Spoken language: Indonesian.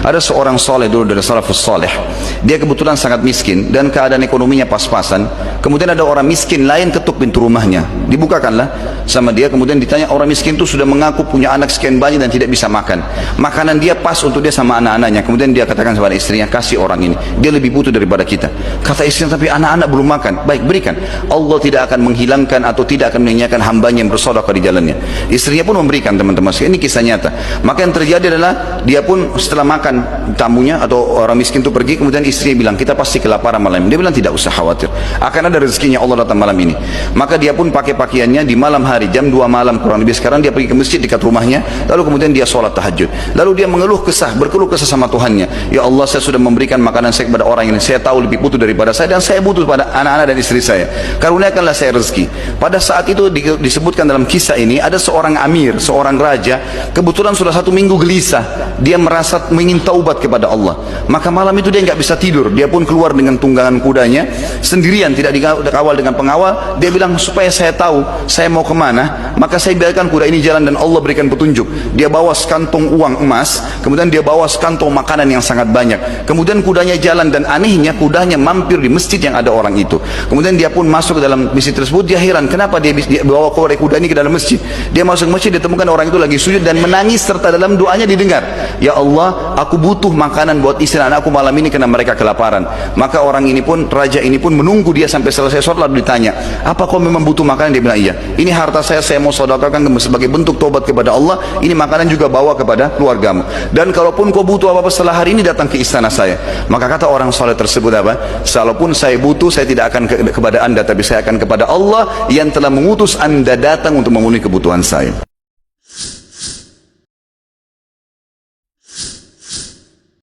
Ada seorang soleh dulu dari salafus soleh, dia kebetulan sangat miskin dan keadaan ekonominya pas-pasan. Kemudian ada orang miskin lain ketuk pintu rumahnya, dibukakanlah sama dia. Kemudian ditanya, orang miskin itu sudah mengaku punya anak sekian banyak dan tidak bisa makan, makanan dia pas untuk dia sama anak-anaknya. Kemudian dia katakan kepada istrinya, kasih orang ini, dia lebih butuh daripada kita. Kata istrinya, tapi anak-anak belum makan. Baik, berikan. Allah tidak akan menghilangkan atau tidak akan menyanyiakan hambanya yang bersedekah di jalannya. Istrinya pun memberikan, teman-teman. Ini kisah nyata. Maka yang terjadi adalah dia pun setelah makan tamunya atau orang miskin itu pergi, kemudian istrinya bilang, kita pasti kelaparan malam ini. Dia bilang, tidak usah khawatir, akan ada rezekinya Allah datang malam ini. Maka dia pun pakai pakaiannya di malam hari, jam 2 malam kurang lebih sekarang, dia pergi ke masjid dekat rumahnya, lalu kemudian dia sholat tahajud. Lalu dia berkeluh kesah sama Tuhannya, ya Allah, saya sudah memberikan makanan saya kepada orang ini, saya tahu lebih butuh daripada saya, dan saya butuh pada anak-anak dan istri saya, karuniakanlah saya rezeki. Pada saat itu disebutkan dalam kisah ini, ada seorang amir, seorang raja, kebetulan sudah 1 minggu gelisah, dia merasa ingin taubat kepada Allah. Maka malam itu dia nggak bisa tidur, dia pun keluar dengan tunggangan kudanya sendirian, tidak dikawal dengan pengawal. Dia bilang, supaya saya tahu saya mau kemana, maka saya biarkan kuda ini jalan dan Allah berikan petunjuk. Dia bawa sekantong uang emas, kemudian dia bawa sekantong makanan yang sangat banyak. Kemudian kudanya jalan, dan anehnya kudanya mampir di masjid yang ada orang itu. Kemudian dia pun masuk ke dalam masjid tersebut. Dia heran, kenapa dia bawa kuda ini ke dalam masjid. Dia masuk masjid, dia temukan orang itu lagi sujud dan menangis, serta dalam doanya didengar, ya Allah, aku butuh makanan buat istri anakku malam ini karena mereka kelaparan. Maka orang ini pun, raja ini pun menunggu dia sampai selesai sholat, lalu ditanya, apa kau memang butuh makanan? Dia bilang, iya, ini harta saya mau sedekahkan sebagai bentuk tobat kepada Allah, ini makanan juga bawa kepada keluargamu, dan kalaupun kau butuh apa-apa setelah hari ini, datang ke istana saya. Maka kata orang soleh tersebut apa? Salaupun saya butuh, saya tidak akan kepada anda, tapi saya akan kepada Allah yang telah mengutus anda datang untuk memenuhi kebutuhan saya.